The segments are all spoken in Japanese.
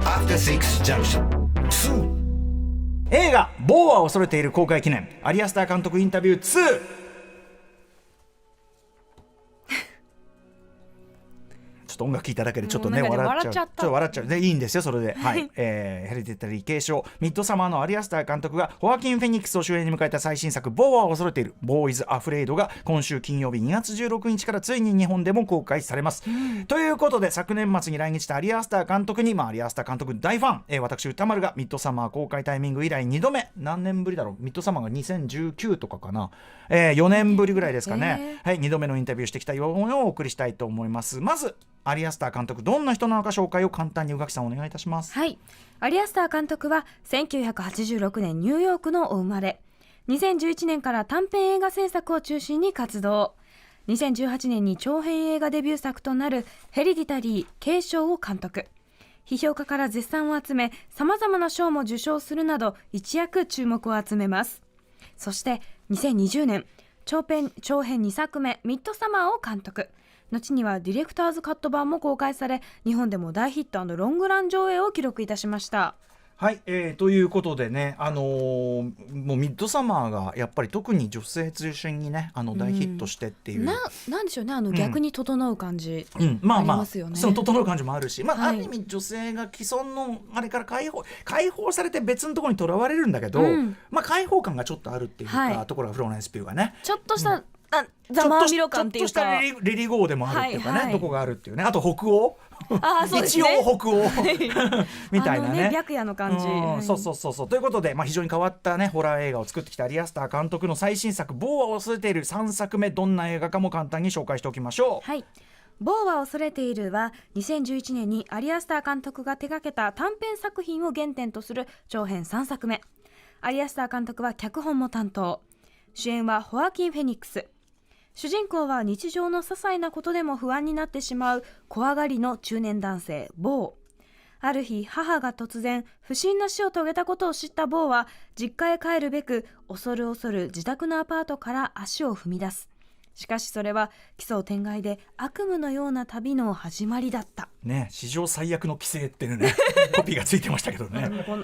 After Six Junction 映画「ボーは恐れている」公開記念アリアスター監督インタビュー2。ちょっと音楽聴いただけでちょっとね笑っちゃう。ちょっと笑っちゃうでいいんですよそれで、はい。ヘリディタリー継承ミッドサマーのアリアスター監督がホアキン・フェニックスを主演に迎えた最新作「ボーは恐れている」ボーイズ・アフレイドが今週金曜日2月16日からついに日本でも公開されます、ということで昨年末に来日したアリアスター監督に、アリアスター監督大ファン、私歌丸がミッドサマー公開タイミング以来2度目、何年ぶりだろう、ミッドサマーが2019とかかな、4年ぶりぐらいですかね、はい、2度目のインタビューしてきたようをお送りしたいと思います。まずアリアスター監督どんな人なのか紹介を簡単に宇垣さんお願いいたします。はい、アリアスター監督は1986年ニューヨークのお生まれ、2011年から短編映画制作を中心に活動、2018年に長編映画デビュー作となるヘリディタリー継承を監督、批評家から絶賛を集め様々な賞も受賞するなど一躍注目を集めます。そして2020年長編2作目ミッドサマーを監督、後にはディレクターズカット版も公開され日本でも大ヒット&ロングラン上映を記録いたしました。はい、ということでね、もうミッドサマーがやっぱり特に女性中心にね大ヒットしてっていう、なんでしょうね、逆に整う感じありまあますよね。その整う感じもあるし、はい、ある意味女性が既存のあれから解放されて別のところにとらわれるんだけど、解放感がちょっとあるっていうか、ところがフローレンス・ピューがねちょっとした、ざまあみろ感っていうかちょっとしたレリゴーでもあるっていうかね、とこがあるっていうね。あと北欧そうですね、一応北欧みたいなね白夜の感じ、そうということで、非常に変わったねホラー映画を作ってきたアリアスター監督の最新作「ボーは恐れている」3作目どんな映画かも簡単に紹介しておきましょう。はい、ボーは恐れているは2011年にアリアスター監督が手掛けた短編作品を原点とする長編3作目。アリアスター監督は脚本も担当、主演はホアキン・フェニックス。主人公は日常の些細なことでも不安になってしまう怖がりの中年男性ボー。ある日母が突然不審な死を遂げたことを知ったボーは実家へ帰るべく恐る恐る自宅のアパートから足を踏み出す。しかしそれは奇想天外で悪夢のような旅の始まりだったね。史上最悪の規制っていうねコピーがついてましたけどねこれ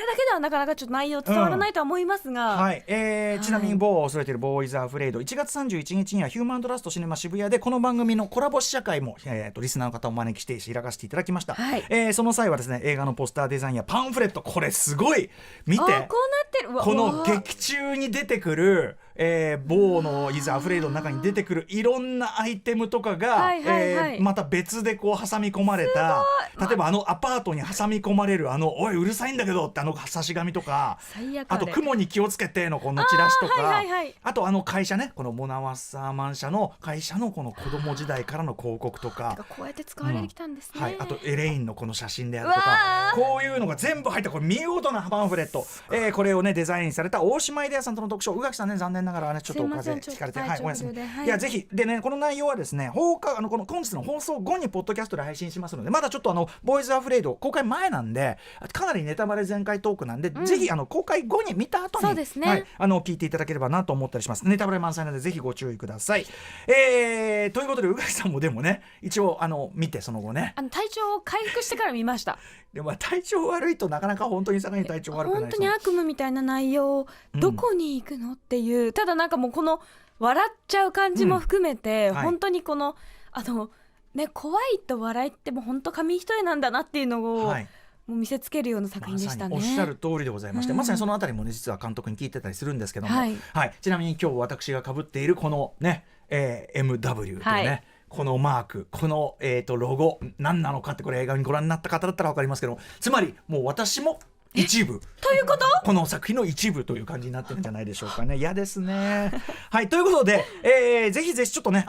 だけではなかなかちょっと内容伝わらないとは思いますが、ちなみにボーを恐れているボーイズ・アフレイド1月31日にはヒューマントラストシネマ渋谷でこの番組のコラボ試写会も、リスナーの方をお招きして開かせていただきました、その際はですね映画のポスターデザインやパンフレット、これすごい見て、こうなってる、この劇中に出てくるボーのイズ・アフレイドの中に出てくるいろんなアイテムとかが、また別でこう挟み込まれた、例えばアパートに挟み込まれるおいうるさいんだけどって差し紙とか、あと雲に気をつけてのこのチラシとか、あと会社ね、このモナワッサーマン社の会社のこの子供時代からの広告とか、こうやって使われてきたんですね、あとエレインのこの写真であるとか、こういうのが全部入ったこれ見事なパンフレット、これをねデザインされた大島イデアさんとの特賞、宇垣さんね残念ながらねちょっとお風邪ひかれて、ごめんなさい。いやぜひでね、この内容はですねこの本日の放送後にポッドキャストで配信しますので、まだちょっとボーイズ・アフレイド公開前なんでかなりネタバレ全開トークなんで、ぜひ公開後に見た後に、聞いていただければなと思ったりします。ネタバレ満載なのでぜひご注意ください。ということで宇垣さんもでもね一応見てその後ね体調を回復してから見ました。でも体調悪いとなかなか本当にさらに体調悪くない、本当に悪夢みたいな内容、どこに行くのっていう、ただなんかもうこの笑っちゃう感じも含めて、本当にこの怖いと笑いってもう本当紙一重なんだなっていうのを、もう見せつけるような作品でしたね。おっしゃる通りでございまして、まさにそのあたりもね実は監督に聞いてたりするんですけども、ちなみに今日私が被っているこのね、MW というね、このマーク、この、ロゴ何なのかって、これ映画にご覧になった方だったら分かりますけど、つまりもう私も一部ということこの作品の一部という感じになってるんじゃないでしょうかね。嫌ですねはいということで、ぜひぜひちょっとね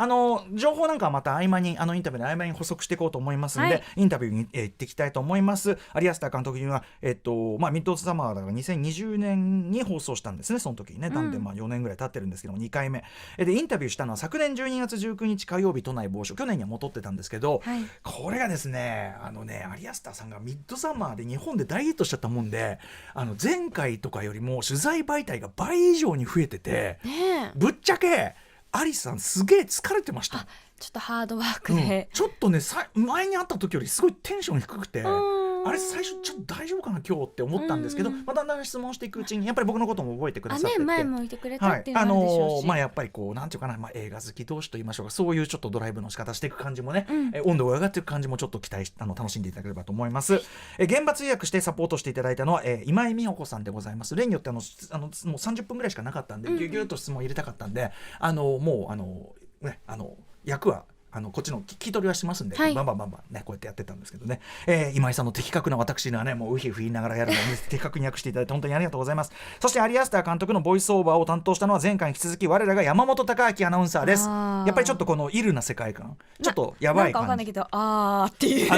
情報なんかはまた合間にインタビューの合間に補足していこうと思いますので、インタビューに、行っていきたいと思います。アリアスター監督にはミッドサマーだから2020年に放送したんですね。その時にねなんで4年ぐらい経ってるんですけども、2回目でインタビューしたのは昨年12月19日火曜日都内某所、去年には戻ってたんですけど、これがですねアリアスターさんがミッドサマーで日本で大ヒットしちゃったもんで、前回とかよりも取材媒体が倍以上に増えてて、ぶっちゃけアリスさんすげえ疲れてました。ちょっとハードワークで、ちょっとね前に会った時よりすごいテンション低くて、あれ最初ちょっと大丈夫かな今日って思ったんですけど、だんだん質問していくうちにやっぱり僕のことも覚えてくださってて、前もいてくれたっていうのもあるでしょうし、やっぱりこうなんていうかな、映画好き同士と言いましょうか、そういうちょっとドライブの仕方していく感じもね、温度が上がっていく感じもちょっと期待楽しんでいただければと思います。現場通訳してサポートしていただいたのは、今井美穂子さんでございます。例によってもう30分ぐらいしかなかったんで、ギュギュッと質問入れたかったんで、もう役はこっちの聞き取りはしますんで、バンバンねこうやってやってたんですけどね、今井さんの的確な私にはねもうウヒフ言いながらやるのを的確に訳していただいて本当にありがとうございます。そしてアリアスター監督のボイスオーバーを担当したのは前回に引き続き我らが山本貴明アナウンサーです。やっぱりちょっとこのイルな世界観、ちょっとやばい感じ、なんかわかんないけどっていう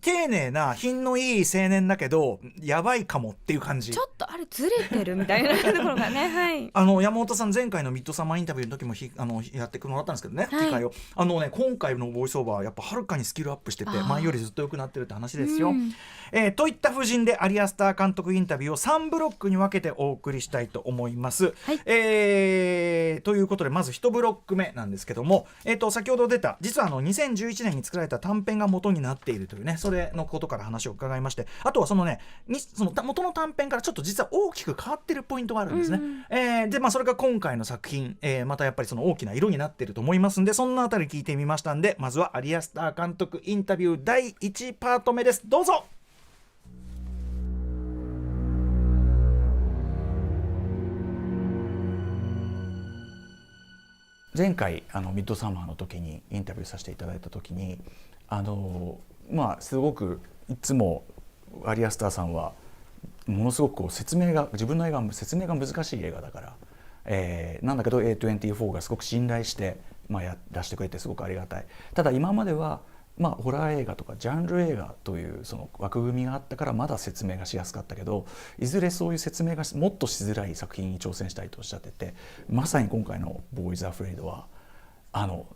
丁寧な品のいい青年だけどやばいかもっていう感じ、ちょっとあれずれてるみたいなところがね、はい、山本さん前回のミッドサマーインタビューの時もやってもらったんですけどね、機会を今回のボイスオーバーはやっぱはるかにスキルアップしてて前よりずっと良くなってるって話ですよ。といった布陣でアリアスター監督インタビューを3ブロックに分けてお送りしたいと思います、ということでまず1ブロック目なんですけども、先ほど出た実は2011年に作られた短編が元になっているというね、それのことから話を伺いまして、あとはその元の短編からちょっと実は大きく変わってるポイントがあるんですね、でそれが今回の作品、またやっぱりその大きな色になっていると思いますんで、そんなあたり聞いてみましたんで、まずはアリアスター監督インタビュー第1パート目です。どうぞ。前回ミッドサマーの時にインタビューさせていただいた時にすごくいつもアリアスターさんはものすごく自分の映画の説明が難しい映画だから、なんだけど A24 がすごく信頼して出してくれてすごくありがたい。ただ今まではホラー映画とかジャンル映画というその枠組みがあったからまだ説明がしやすかったけど、いずれそういう説明がもっとしづらい作品に挑戦したいとおっしゃってて、まさに今回のボーイズ・アフレイドは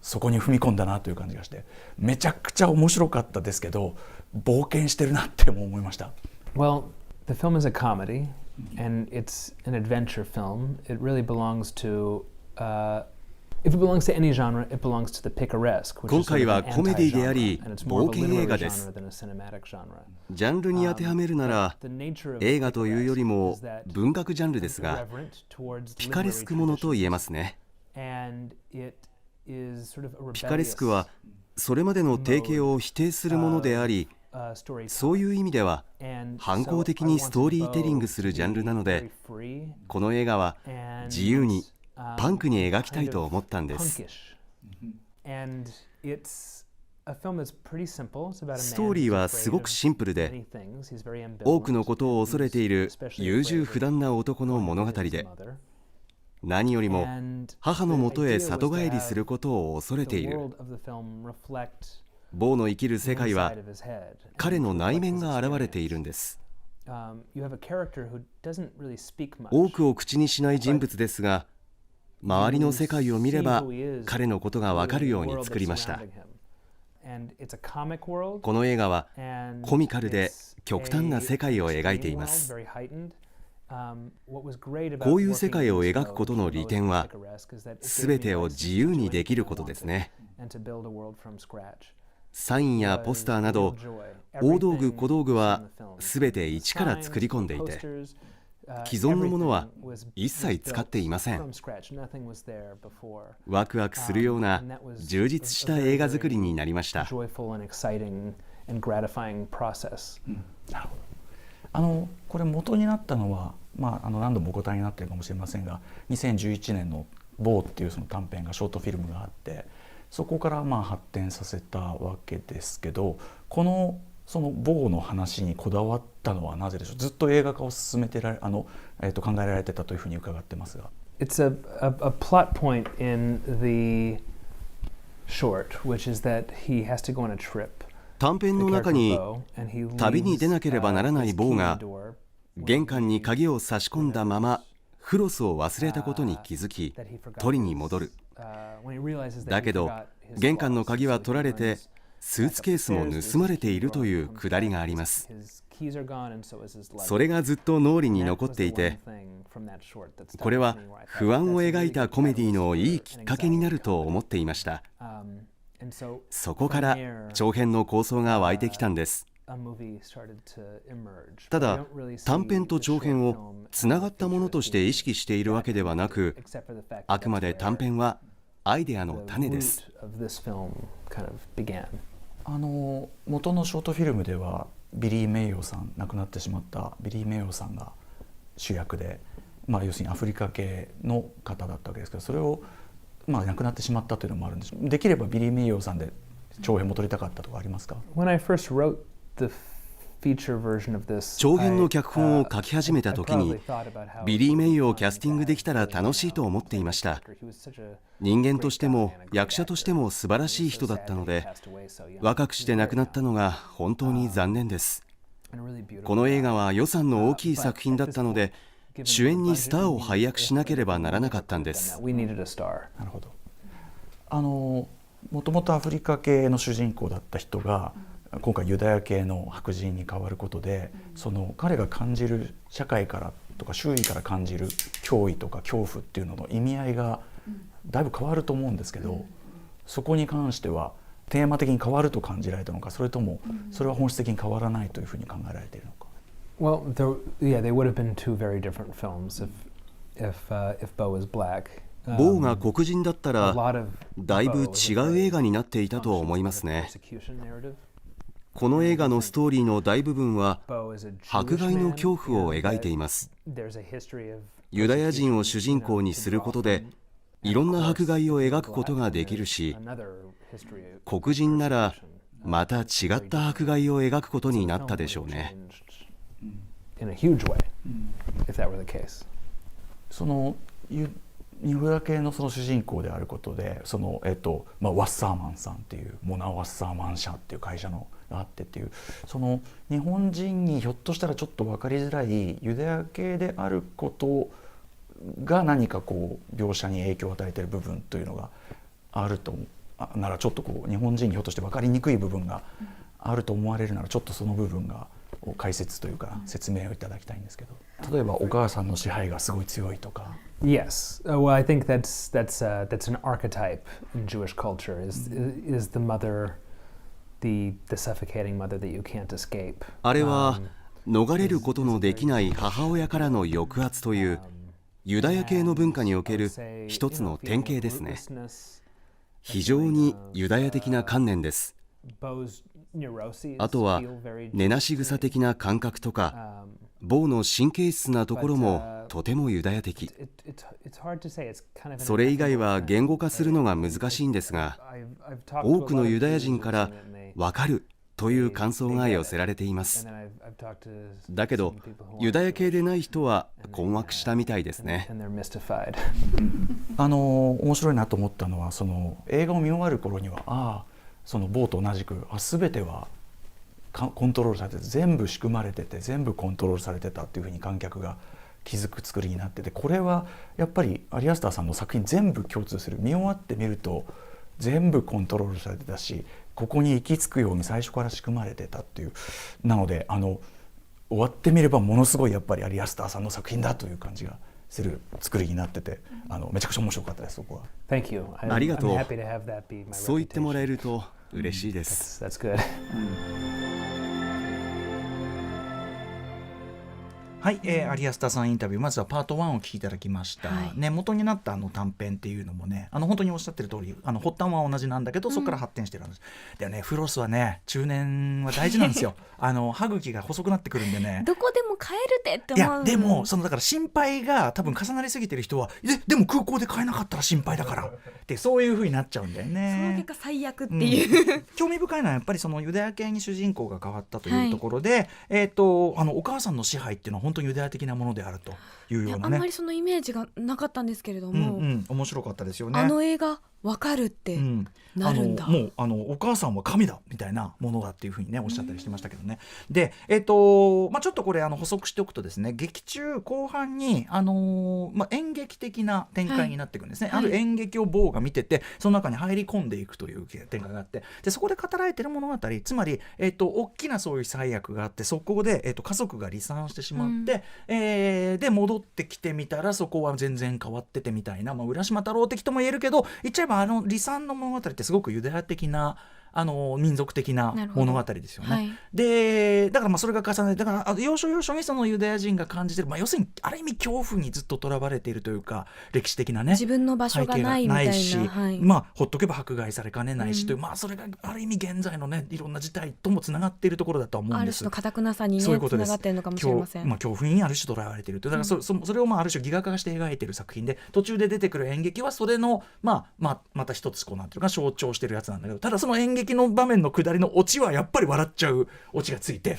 そこに踏み込んだなという感じがして、めちゃくちゃ面白かったですけど冒険してるなっても思いました。Well, the film is a comedy and it's an adventure film. It really belongs to、if it belongs to any genre, it belongs to the picaresque, which is sort of an anti-genre, and it's more of a literary genre than a cinematic genre. ジャンルに当てはめるなら、映画というよりも文学ジャンルですが、ピカレスクものと言えますね。ピカレスクはそれまでの定型を否定するものであり、そういう意味では反抗的にストーリーテリングするジャンルなので、この映画は自由にパンクに描きたいと思ったんです。ストーリーはすごくシンプルで、多くのことを恐れている優柔不断な男の物語で、何よりも母のもとへ里帰りすることを恐れている。ボーの生きる世界は彼の内面が現れているんです。多くを口にしない人物ですが、周りの世界を見れば彼のことが分かるように作りました。この映画はコミカルで極端な世界を描いています。こういう世界を描くことの利点は、全てを自由にできることですね。サインやポスターなど大道具小道具は全て一から作り込んでいて、既存のものは一切使っていません。ワクワクするような充実した映画作りになりました。これ元になったのは、何度もお答えになっているかもしれませんが、2011年のボーっていうその短編がショートフィルムがあって、そこから発展させたわけですけど、そのボーの話にこだわったのはなぜでしょう。ずっと映画化を進めて考えられてたというふうに伺ってますが。It's a plot point in the short, which is that he has to go on a trip. 短編の中に旅に出なければならないボーが玄関に鍵を差し込んだままフロスを忘れたことに気づき取りに戻る。だけど玄関の鍵は取られてスーツケースも盗まれているというくだりがあります。それがずっと脳裏に残っていて、これは不安を描いたコメディのいいきっかけになると思っていました。そこから長編の構想が湧いてきたんです。ただ、短編と長編をつながったものとして意識しているわけではなく、あくまで短編はアイデアの種です。元のショートフィルムではビリー・メイヨーさん、亡くなってしまったビリー・メイヨーさんが主役で、要するにアフリカ系の方だったわけですけど、それを亡くなってしまったというのもあるんです。できればビリー・メイヨーさんで長編も撮りたかったとかありますか？長編の脚本を書き始めた時に、ビリー・メイヨーをキャスティングできたら楽しいと思っていました。人間としても役者としても素晴らしい人だったので、若くして亡くなったのが本当に残念です。この映画は予算の大きい作品だったので、主演にスターを配役しなければならなかったんです。なるほど。もともとアフリカ系の主人公だった人が今回ユダヤ系の白人に変わることで、その彼が感じる社会からとか周囲から感じる脅威とか恐怖っていうのの意味合いがだいぶ変わると思うんですけど、そこに関してはテーマ的に変わると感じられたのか、それともそれは本質的に変わらないというふうに考えられているのか。Well, they would have been two very different films if Bo was black. ボーが黒人だったらだいぶ違う映画になっていたと思いますね。この映画のストーリーの大部分は迫害の恐怖を描いています。ユダヤ人を主人公にすることでいろんな迫害を描くことができるし、黒人ならまた違った迫害を描くことになったでしょうね。そのユダヤ系のその主人公であることで、そのワッサーマンさんっていうモナ・ワッサーマン社っていう会社のがあってっていう、その日本人にひょっとしたらちょっと分かりづらいユダヤ系であることが何かこう描写に影響を与えている部分というのがあるとなら、ちょっとこう日本人にひょっとして分かりにくい部分があると思われるなら、ちょっとその部分が解説というか説明をいただきたいんですけど、例えばお母さんの支配がすごい強いとか。Yes, well, I think that's an archetype in Jewish culture. Is the mother, the suffocating mother that you can't escape. あれは逃れることのできない母親からの抑圧というユダヤ系の文化における一つの典型ですね。非常にユダヤ的な観念です。あとは根なし草的な感覚とか、ボーの神経質なところもとてもユダヤ的。それ以外は言語化するのが難しいんですが、多くのユダヤ人から分かるという感想が寄せられています。だけどユダヤ系でない人は困惑したみたいですね。面白いなと思ったのは、その映画を見終わる頃にはそのボーと同じく全てはコントロールされてて、全部仕組まれてて全部コントロールされてたっていうふうに観客が気づく作りになってて、これはやっぱりアリアスターさんの作品全部共通する。見終わってみると全部コントロールされてたし、ここに行き着くように最初から仕組まれてたっていう、なので終わってみればものすごいやっぱりアリアスターさんの作品だという感じがする作りになってて、めちゃくちゃ面白かったです。そこは。Thank you. ありがとう。 I'm happy to have that be my そう言ってもらえ reputation. ると嬉しいです。That's good. はい、アリアスターさんインタビュー、まずはパート1をお聞きいただきました、元になった短編っていうのもね、本当におっしゃってる通り発端は同じなんだけど、そこから発展してるんです。でね、フロスはね、中年は大事なんですよ。歯茎が細くなってくるんでね。どこでも変えるって思う。いやでもだから心配が多分重なりすぎてる人は、でも空港で買えなかったら心配だからってそういう風になっちゃうんだよね。その結果最悪っていう、興味深いのはやっぱりそのユダヤ系に主人公が変わったというところで、お母さんの支配っていうのは本当にユダヤ的なものであるというようなね。あんまりそのイメージがなかったんですけれども、面白かったですよね。映画分かるってなるんだ、もうお母さんは神だみたいなものだっていうふうにねおっしゃったりしてましたけどね。でちょっとこれ補足しておくとですね、劇中後半に演劇的な展開になっていくんですね、ある演劇をボーが見ててその中に入り込んでいくという展開があって、でそこで語られている物語、つまり大きなそういう災悪があって、そこで家族が離散してしまって、で戻ってきてみたらそこは全然変わっててみたいな、浦島太郎的とも言えるけど、言っちゃえば離散の物語ってすごくユダヤ的な民族的な物語ですよね、はい、でだからそれが重ねて、だから要所要所にそのユダヤ人が感じてる、要するにある意味恐怖にずっととらわれているというか、歴史的なね自分の場所がないみたいなし、はい、ほっとけば迫害されかねないし、というそれがある意味現在のねいろんな事態ともつながっているところだとは思うんです。ある種の堅くなさにねつながっているのかもしれません。恐怖にある種とらわれているという、だからそれをある種ギガ化して描いている作品で、途中で出てくる演劇はそれのまた一つなんていうか象徴してるやつなんだけど、ただその演劇の場面の下りのオチはやっぱり笑っちゃうオチがついて、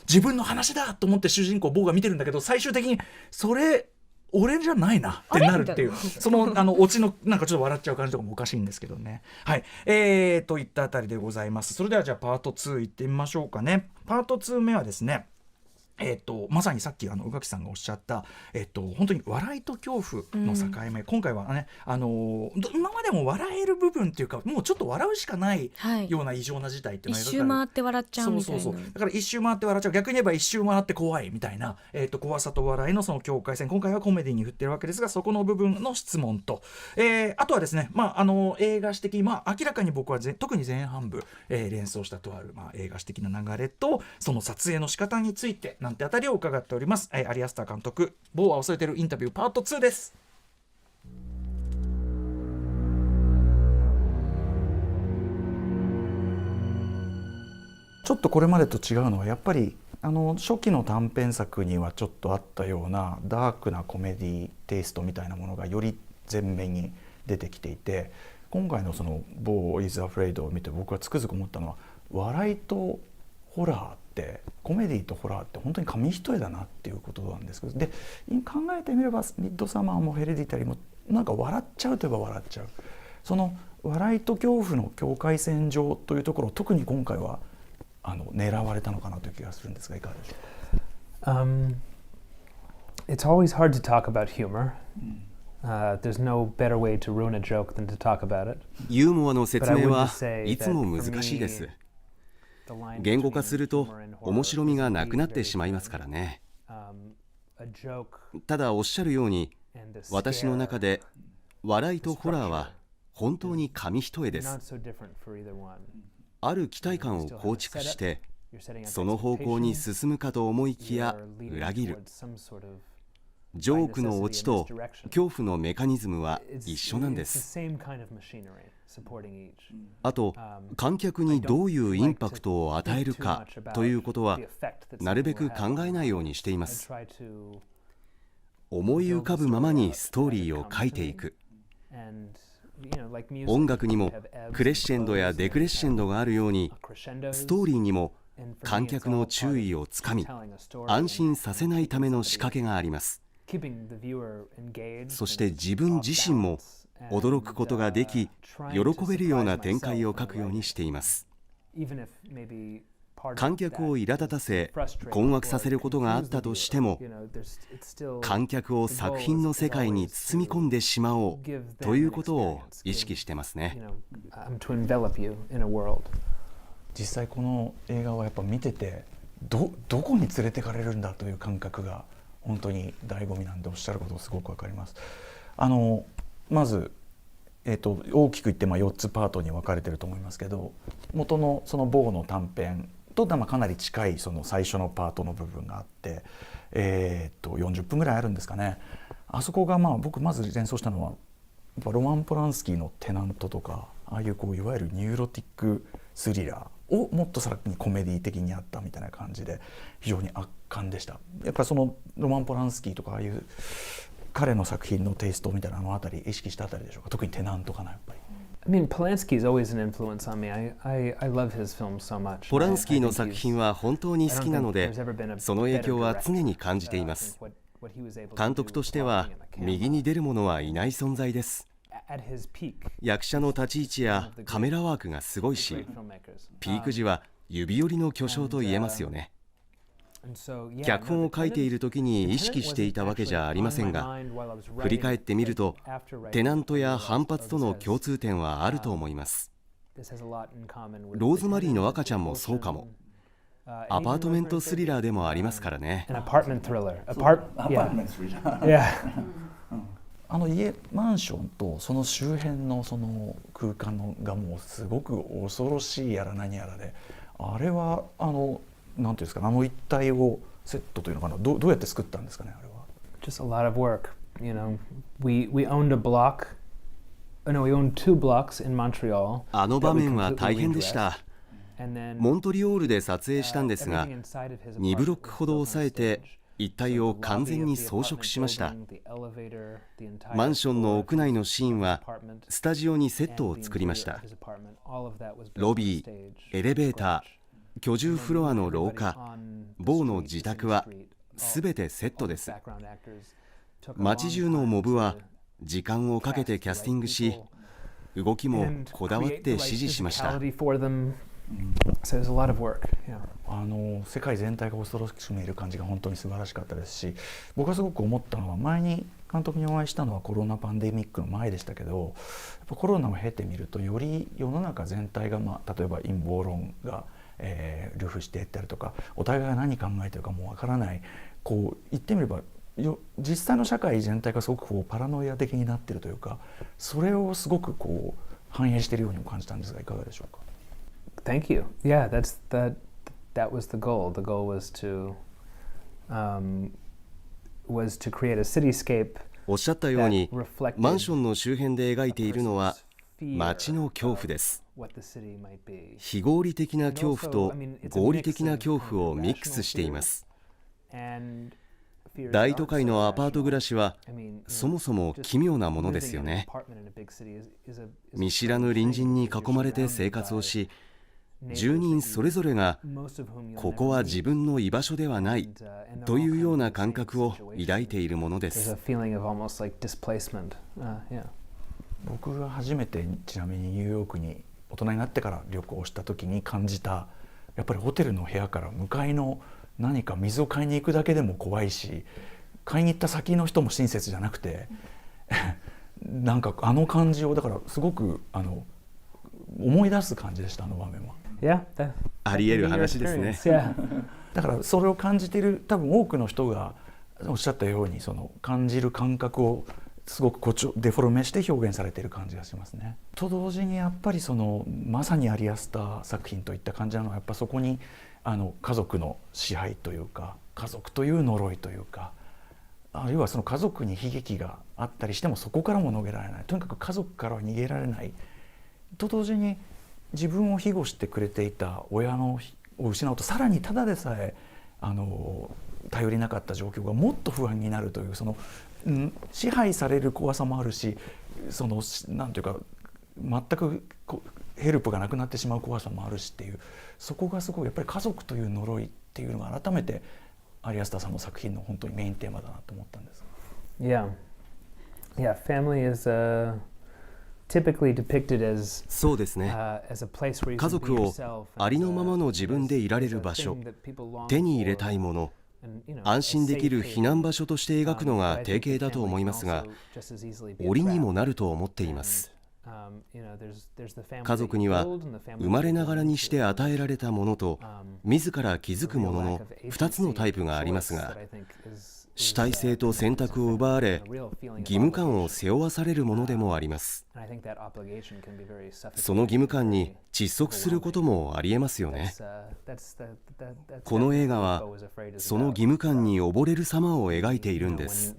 自分の話だと思って主人公ボーが見てるんだけど、最終的にそれ俺じゃないなってなるっていう、そのオチのなんかちょっと笑っちゃう感じとかもおかしいんですけどね。はい、といったあたりでございます。それではじゃあパート2いってみましょうかね。パート2目はですね、まさにさっき宇垣さんがおっしゃった、本当に笑いと恐怖の境目、今回はね今までも笑える部分っていうか、もうちょっと笑うしかないような異常な事態っていうのは、一周回って笑っちゃうみたいな、そうだから一周回って笑っちゃう、逆に言えば一周回って怖いみたいな、怖さと笑いのその境界線、今回はコメディに振ってるわけですが、そこの部分の質問と、あとはですね、映画史的に、明らかに僕は特に前半部、連想したとある、映画史的な流れとその撮影の仕方についてなんてあたりを伺っております。アリアスター監督、ボーは恐れているインタビューパート2です。ちょっとこれまでと違うのはやっぱり初期の短編作にはちょっとあったようなダークなコメディテイストみたいなものがより前面に出てきていて、今回のそのボー・イズ・アフレイドを見て僕はつくづく思ったのは、笑いとホラーってコメディとホラーって本当に紙一重だなっていうことなんですけど、で考えてみればミッドサマーもヘレディタリーもなんか笑っちゃうといえば笑っちゃう、その笑いと恐怖の境界線上というところを特に今回は狙われたのかなという気がするんですが、いかがでしょうか。It's always hard to talk about humor.There's no better way to ruin a joke than to talk about it. ユーモアの説明はいつも難しいです。言語化すると面白みがなくなってしまいますからね。ただおっしゃるように、私の中で笑いとホラーは本当に紙一重です。ある期待感を構築してその方向に進むかと思いきや裏切る。ジョークのオチと恐怖のメカニズムは一緒なんです。あと、観客にどういうインパクトを与えるかということはなるべく考えないようにしています。思い浮かぶままにストーリーを書いていく。音楽にもクレッシェンドやデクレッシェンドがあるように、ストーリーにも観客の注意をつかみ安心させないための仕掛けがあります。そして自分自身も驚くことができ、喜べるような展開を書くようにしています。観客を苛立たせ困惑させることがあったとしても、観客を作品の世界に包み込んでしまおうということを意識してますね。実際この映画はやっぱ見ててどこに連れてかれるんだという感覚が本当に醍醐味なんで、おっしゃることすごくわかります。まず、大きく言って4つパートに分かれてると思いますけど、元のそのボーの短編とかなり近いその最初のパートの部分があって、40分ぐらいあるんですかね。あそこが僕まず連想したのはやっぱロマン・ポランスキーのテナントとか、ああいういわゆるニューロティックスリラーをもっとさらにコメディ的にやったみたいな感じで非常に圧巻でした。やっぱりそのロマン・ポランスキーとかああいう彼の作品のテイストみたいなのあたり意識したあたりでしょうか。特にテナントかな、やっぱり。Polanski is always an influence on me. I love his films so much. ポランスキーの作品は本当に好きなので、その影響は常に感じています。監督としては右に出る者はいない存在です。役者の立ち位置やカメラワークがすごいし、ピーク時は指折りの巨匠と言えますよね。脚本を書いている時に意識していたわけじゃありませんが、振り返ってみるとテナントや反発との共通点はあると思います。ローズマリーの赤ちゃんもそうかも。アパートメントスリラーでもありますからね。マンションとその周辺のその空間がもうすごく恐ろしいやら何やらで、あれはなんていうんですか、一帯をセットというのかな、どうやって作ったんですかね、あれは。Just a lot of work. We owned a block. No, we owned 2 blocks in Montreal. あの場面は大変でした。モントリオールで撮影したんですが、2ブロックほど抑えて一帯を完全に装飾しました。マンションの屋内のシーンはスタジオにセットを作りました。ロビー、エレベーター、居住フロアの廊下、ボーの自宅はすべてセットです。街中のモブは時間をかけてキャスティングし、動きもこだわって指示しました。世界全体が恐ろしく見える感じが本当に素晴らしかったですし、僕がすごく思ったのは、前に監督にお会いしたのはコロナパンデミックの前でしたけど、やっぱコロナを経てみるとより世の中全体が、例えば陰謀論が、流布していったりとか、お互いが何考えてるかもわからない、こう言ってみれば実際の社会全体がすごくパラノイア的になっているというか、それをすごく反映しているようにも感じたんですが、いかがでしょうか。Thank you. Yeah, that was the goal. The goal was to create a cityscape. おっしゃったように、マンションの周辺で描いているのは街の恐怖です。非合理的な恐怖と合理的な恐怖をミックスしています。大都会のアパート暮らしはそもそも奇妙なものですよね。見知らぬ隣人に囲まれて生活をし、住人それぞれがここは自分の居場所ではないというような感覚を抱いているものです。僕が初めてちなみにニューヨークに大人になってから旅行した時に感じた、やっぱりホテルの部屋から向かいの何か水を買いに行くだけでも怖いし、買いに行った先の人も親切じゃなくてなんかあの感じをだからすごく思い出す感じでした、あの場面は。ありえる話ですね。だからそれを感じている多分多くの人がおっしゃったように、その感じる感覚をすごくデフォルメして表現されている感じがしますね。と同時にやっぱりまさにアリアスター作品といった感じなのは、やっぱそこに家族の支配というか、家族という呪いというか、あるいはその家族に悲劇があったりしてもそこからも逃げられない、とにかく家族からは逃げられないと同時に、自分を庇護してくれていた親を失うと、さらにただでさえ頼りなかった状況がもっと不安になるという、支配される怖さもあるし、なんていうか全くヘルプがなくなってしまう怖さもあるしっていう、そこがすごいやっぱり家族という呪いっていうのが改めてアリアスターさんの作品の本当にメインテーマだなと思ったんです。Family is typically depicted as そうですね。家族をありのままの自分でいられる場所、手に入れたいもの、安心できる避難場所として描くのが定型だと思いますが、折にもなると思っています。家族には生まれながらにして与えられたものと自ら気づくものの2つのタイプがありますが、主体性と選択を奪われ義務感を背負わされるものでもあります。その義務感に窒息することもありえますよね。この映画はその義務感に溺れる様を描いているんです。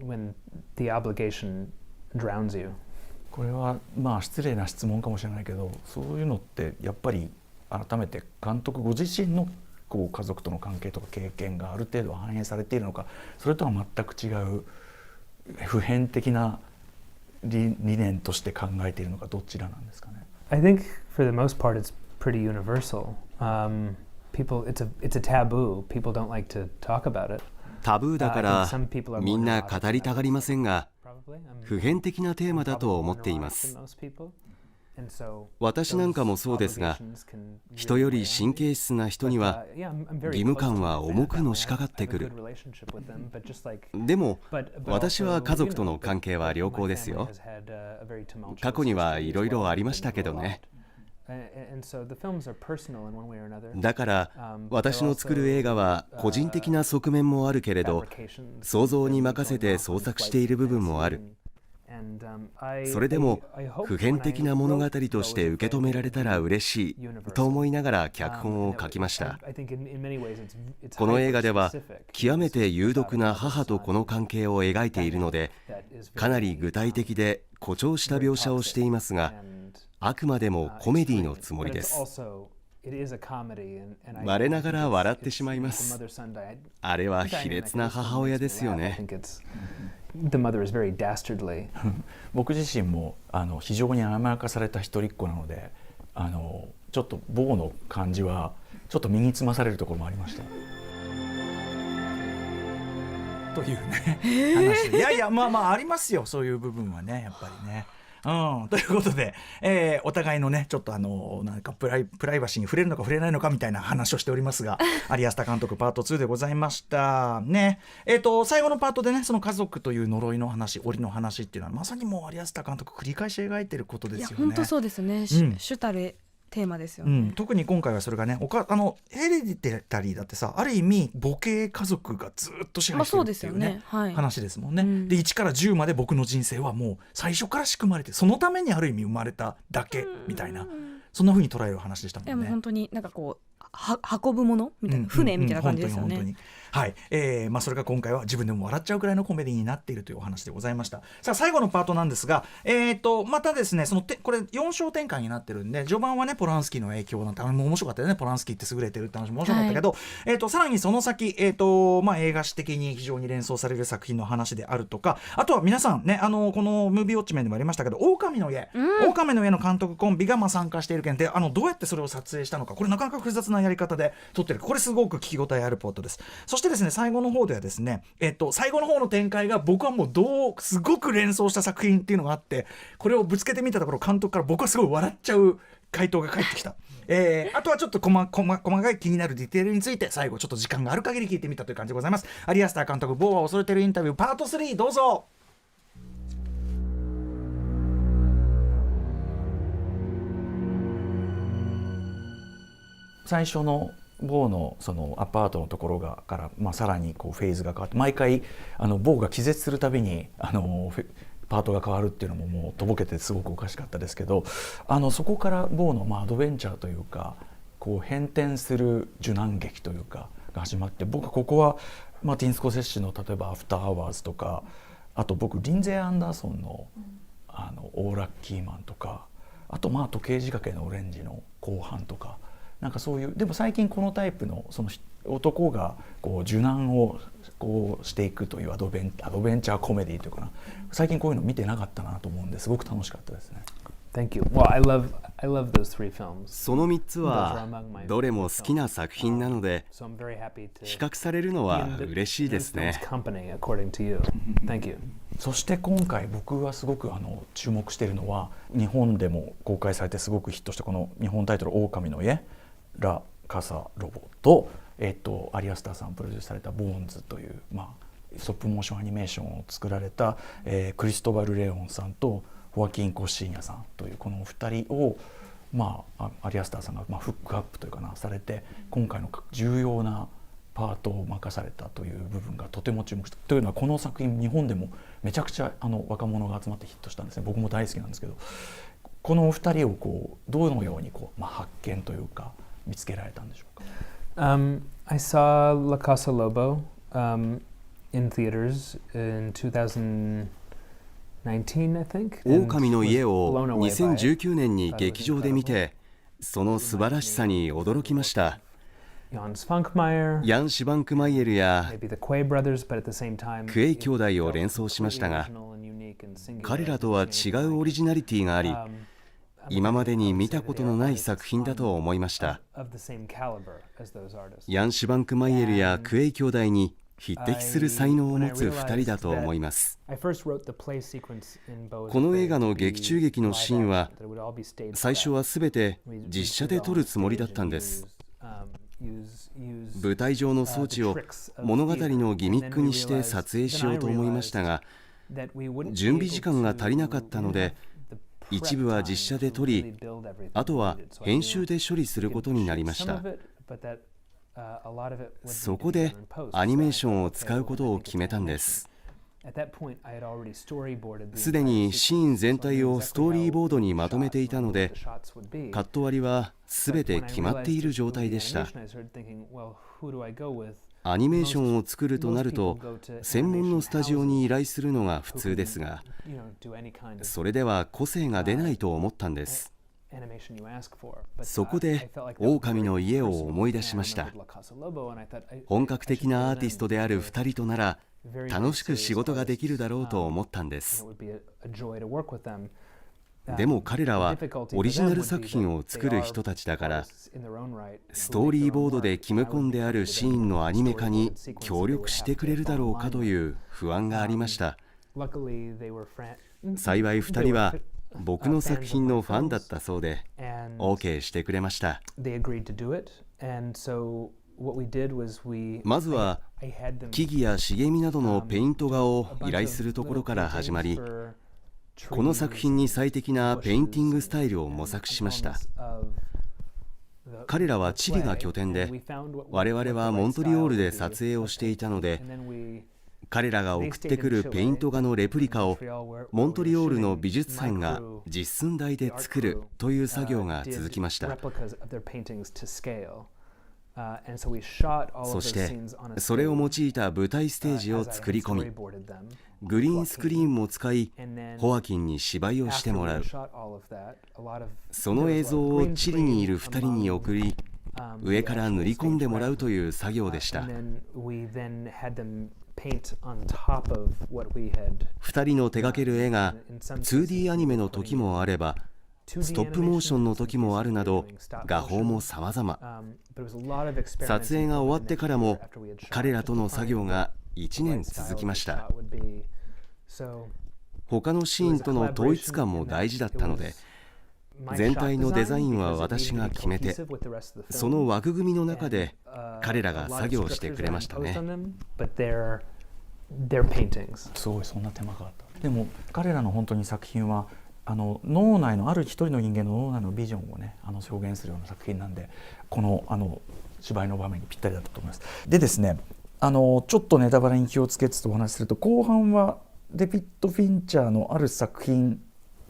これは失礼な質問かもしれないけど、そういうのってやっぱり改めて監督ご自身の家族との関係とか経験がある程度反映されているのか、それとは全く違う普遍的な理念として考えているのか、どちらなんですかね。I think for the most part it's pretty universal. It's a taboo. People don't like to talk about it. タブーだからみんな語りたがりませんが、普遍的なテーマだと思っています。私なんかもそうですが、人より神経質な人には義務感は重くのしかかってくる。でも私は家族との関係は良好ですよ。過去にはいろいろありましたけどね。だから私の作る映画は個人的な側面もあるけれど、想像に任せて創作している部分もある。それでも普遍的な物語として受け止められたら嬉しいと思いながら脚本を書きました。この映画では極めて有毒な母と子の関係を描いているので、かなり具体的で誇張した描写をしていますが、あくまでもコメディのつもりです。我ながら笑ってしまいます。あれは卑劣な母親ですよね。The mother is very dastardly. 僕自身も非常に甘やかされた一人っ子なので、ちょっとボーの感じはちょっと身につまされるところもありました。というね話。いやいや、まあまあありますよ、そういう部分はね、やっぱりね。ということで、お互いのねちょっとなんかプライバシーに触れるのか触れないのかみたいな話をしておりますが有安田監督パート2でございましたね。最後のパートでね、その家族という呪いの話、檻の話っていうのはまさにもう有安田監督繰り返し描いてることですよね。いや本当そうですね、主たるテーマですよね。特に今回はそれがね、ヘレディタリーだってさ、ある意味母系家族がずっと支配してるっていうね、話ですもんね。で1から10まで僕の人生はもう最初から仕組まれて、そのためにある意味生まれただけみたいな、そんな風に捉える話でしたもんね。いやもう本当になんかこう運ぶものみたいな、船みたいな感じですよね。本当にはい、それが今回は自分でも笑っちゃうくらいのコメディになっているというお話でございました。さあ最後のパートなんですが、またですね、これ4章展開になってるんで、序盤はねポランスキーの影響なんても面白かったよね。ポランスキーって優れてるって話も面白かったけど、さらにその先、映画史的に非常に連想される作品の話であるとか、あとは皆さんね、このムービーウォッチメンでもありましたけど、狼の家の監督コンビが参加している件で、どうやってそれを撮影したのか、これなかなか複雑なやり方で撮ってる。これすごく聞き応えあるポートです。そしてですね、最後の方ではですね、最後の方の展開が僕はもうすごく連想した作品っていうのがあって、これをぶつけてみたところ、監督から僕はすごい笑っちゃう回答が返ってきた。あとはちょっと細かい気になるディテールについて最後ちょっと時間がある限り聞いてみたという感じでございます。有安田監督、ボーは恐れてるインタビューパート3、どうぞ。最初のボーのそのアパートのところから、さらにこうフェーズが変わって、毎回ボーが気絶するたびにパートが変わるっていうのももうとぼけてすごくおかしかったですけど、そこからボーのアドベンチャーというか、こう変転する受難劇というかが始まって、僕はここはマーティン・スコセッシの例えば「アフター・アワーズ」とか、あと僕リンゼー・アンダーソンの「オーラッキーマン」とか、あと時計仕掛けのオレンジの後半とか、なんかそういう、でも最近このタイプのその男がこう受難をこうしていくというアドベンチャーコメディというかな、最近こういうの見てなかったなと思うんで、すごく楽しかったですね。Thank you. Well, I love those three films. その3つはどれも好きな作品なので、比較されるのは嬉しいですね。Thank you. そして今回僕がすごく注目しているのは、日本でも公開されてすごくヒットしたこの日本タイトル「狼の家」ラ・カサ・ロボと、有安田さんプロデュースされた「ボーンズ」という、ストップモーションアニメーションを作られた、クリストバル・レオンさんとホワキン・コッシーニャさんというこのお二人を、有安田さんがフックアップというかなされて、今回の重要なパートを任されたという部分がとても注目した。というのは、この作品日本でもめちゃくちゃ若者が集まってヒットしたんですね。僕も大好きなんですけど、このお二人をどのように発見というか見つけられたんでしょうか。I saw La Casa Lobo in theaters in 2019, I think. 狼の家を2019年に劇場で見て、その素晴らしさに驚きました。ヤン・シュバンクマイエルやクエイ兄弟を連想しましたが、彼らとは違うオリジナリティがあり、今までに見たことのない作品だと思いました。ヤン・シュバンクマイエルやクエイ兄弟に匹敵する才能を持つ2人だと思います。この映画の劇中劇のシーンは最初は全て実写で撮るつもりだったんです。舞台上の装置を物語のギミックにして撮影しようと思いましたが、準備時間が足りなかったので一部は実写で撮り、あとは編集で処理することになりました。そこでアニメーションを使うことを決めたんです。すでにシーン全体をストーリーボードにまとめていたので、カット割りは全て決まっている状態でした。アニメーションを作るとなると専門のスタジオに依頼するのが普通ですが、それでは個性が出ないと思ったんです。そこで狼の家を思い出しました。本格的なアーティストである2人となら楽しく仕事ができるだろうと思ったんです。でも彼らはオリジナル作品を作る人たちだから、ストーリーボードで決め込んであるシーンのアニメ化に協力してくれるだろうかという不安がありました。幸い2人は僕の作品のファンだったそうで OK してくれました。まずは木々や茂みなどのペイント画を依頼するところから始まり、この作品に最適なペインティングスタイルを模索しました。彼らはチリが拠点で、我々はモントリオールで撮影をしていたので、彼らが送ってくるペイント画のレプリカをモントリオールの美術班が実寸大で作るという作業が続きました。そしてそれを用いた舞台ステージを作り込み、グリーンスクリーンも使いホアキンに芝居をしてもらう。その映像をチリにいる2人に送り、上から塗り込んでもらうという作業でした。2人の手掛ける絵が 2D アニメの時もあればストップモーションの時もあるなど、画法も様々。撮影が終わってからも彼らとの作業が1年続きました。他のシーンとの統一感も大事だったので、全体のデザインは私が決めて、その枠組みの中で彼らが作業してくれましたね。すごい、そんな手間があった。でも彼らの本当に作品は脳内のある一人の人間の脳内のビジョンをね表現するような作品なんで、この芝居の場面にぴったりだったと思います。でですね、ちょっとネタバレに気をつけつつお話しすると、後半はデビッド・フィンチャーのある作品っ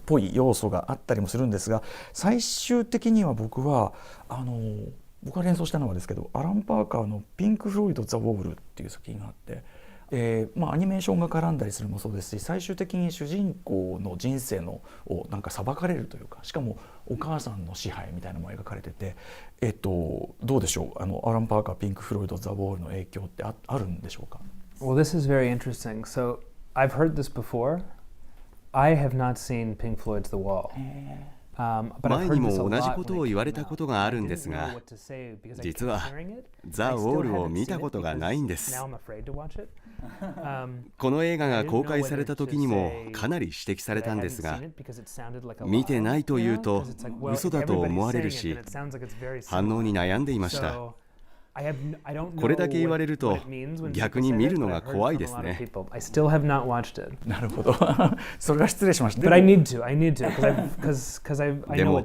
ぽい要素があったりもするんですが、最終的には僕が連想したのはですけど、アラン・パーカーのピンク・フロイド・ザ・ウォールっていう作品があって、アニメーションが絡んだりするもそうですし、最終的に主人公の人生をなんか裁かれるというか、しかもお母さんの支配みたいなのも描かれてて、どうでしょう、アラン・パーカー、ピンク・フロイド・ザ・ウォールの影響ってあるんでしょうか。Well, this is very interesting. So I've heard this before. I have not seen Pink Floyd's The Wall. 前にも同じことを言われたことがあるんですが、実はザ・ウォールを見たことがないんです。この映画が公開された時にもかなり指摘されたんですが、見てないというと嘘だと思われるし、反応に悩んでいました。これだけ言われると逆に見るのが怖いですね。なるほど。それは失礼しました。でも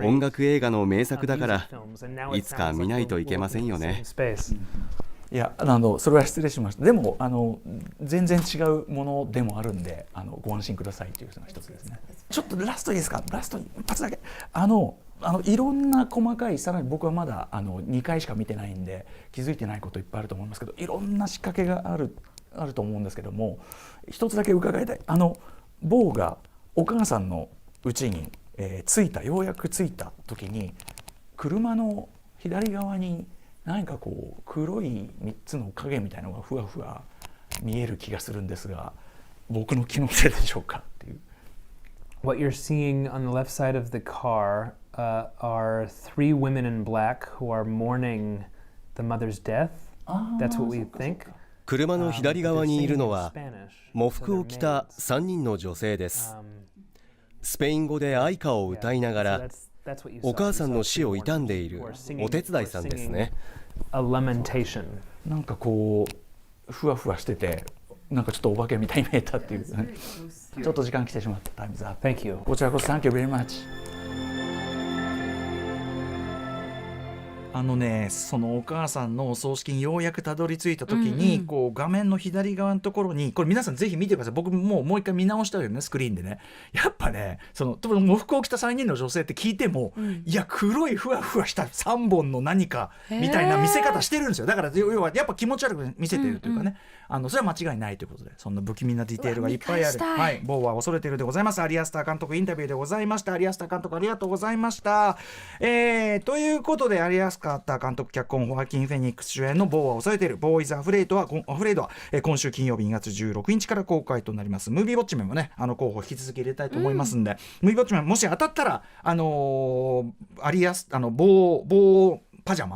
音楽映画の名作だからいつか見ないといけませんよね。いや、それは失礼しました。でも全然違うものでもあるんで、ご安心くださいというのが一つですね。ちょっとラストいいですか。ラスト一発だけ。いろんな細かい、さらに僕はまだ2回しか見てないんで気づいてないこといっぱいあると思いますけど、いろんな仕掛けがあると思うんですけども、一つだけ伺いたい。ボーがお母さんの家に、ようやく着いた時に、車の左側に何かこう黒い3つの影みたいなのがふわふわ見える気がするんですが、僕の気のせいでしょうかっていう。What you're seeing on the left side of the car are 3 women in black who are mourning the mother's death. That's what we think. 車の左側にいるのは喪服を着た3人の女性です。スペイン語で愛歌を歌いながらお母さんの死を悼んでいるお手伝いさんですね。なんかこうふわふわしてて、なんかちょっとお化けみたいに見えたっていうちょっと時間来てしまった。タイムズアップ。 Thank you. こちらこそ Thank you very much。そのお母さんのお葬式にようやくたどり着いた時に、こう画面の左側のところに、これ皆さんぜひ見てください。僕もう一回見直したよね、スクリーンでね。やっぱね、その喪服を着た3人の女性って聞いても、いや黒いふわふわした3本の何かみたいな見せ方してるんですよ。だから要はやっぱ気持ち悪く見せてるというかね、それは間違いないということで、そんな不気味なディテールがいっぱいある。はい、ボーは恐れているでございます。アリアスター監督インタビューでございました。アリアスター監督ありがとうございました。ということで、アリアスター監督脚本ホアキン・フェニックス主演のボーは恐れているボーイズ・アフレイドは今週金曜日2月16日から公開となります。ムービーウォッチメンもね、候補引き続き入れたいと思いますんで、ムービーウォッチメンもし当たったらアリアスボーパジャ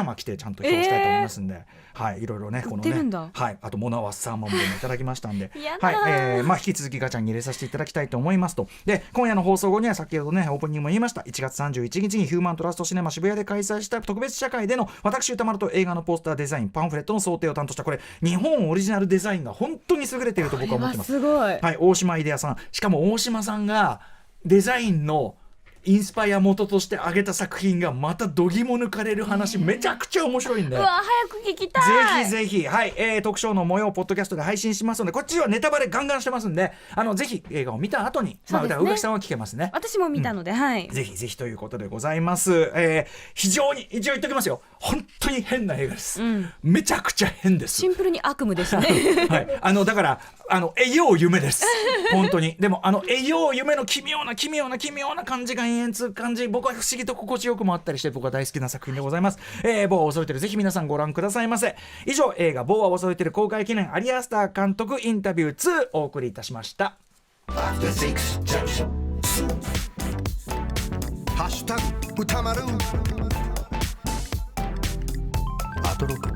マ着てちゃんと表したいと思いますんで、はい、いろいろね、このね、はい、あとモナワッサーマンもいただきましたんではい、引き続きガチャに入れさせていただきたいと思いますと。で、今夜の放送後には先ほどねオープニングも言いました、1月31日にヒューマントラストシネマ渋谷で開催した特別試写会での私歌丸と映画のポスターデザインパンフレットの想定を担当した、これ日本オリジナルデザインが本当に優れていると僕は思ってます。すごい、はい、大島秀也さん、しかも大島さんがデザインのインスパイア元として挙げた作品がまた度肝抜かれる話、めちゃくちゃ面白いんで、うわ早く聞きたい。ぜひぜひ、はい、特賞の模様ポッドキャストで配信しますので、こっちはネタバレガンガンしてますんで、ぜひ映画を見た後に、宇垣さんは聞けますね。私も見たので、はい、ぜひぜひということでございます。非常に一応言っておきますよ、本当に変な映画です、めちゃくちゃ変です。シンプルに悪夢ですねはい、だから栄養夢です本当に。でも栄養夢の奇妙な感じが延々つ感じ、僕は不思議と心地よくもあったりして、僕は大好きな作品でございます。ボーは恐れてる、ぜひ皆さんご覧くださいませ。以上、映画ボーは恐れてる公開記念アリアスター監督インタビュー2お送りいたしました。ハッシュタグ歌丸アトロク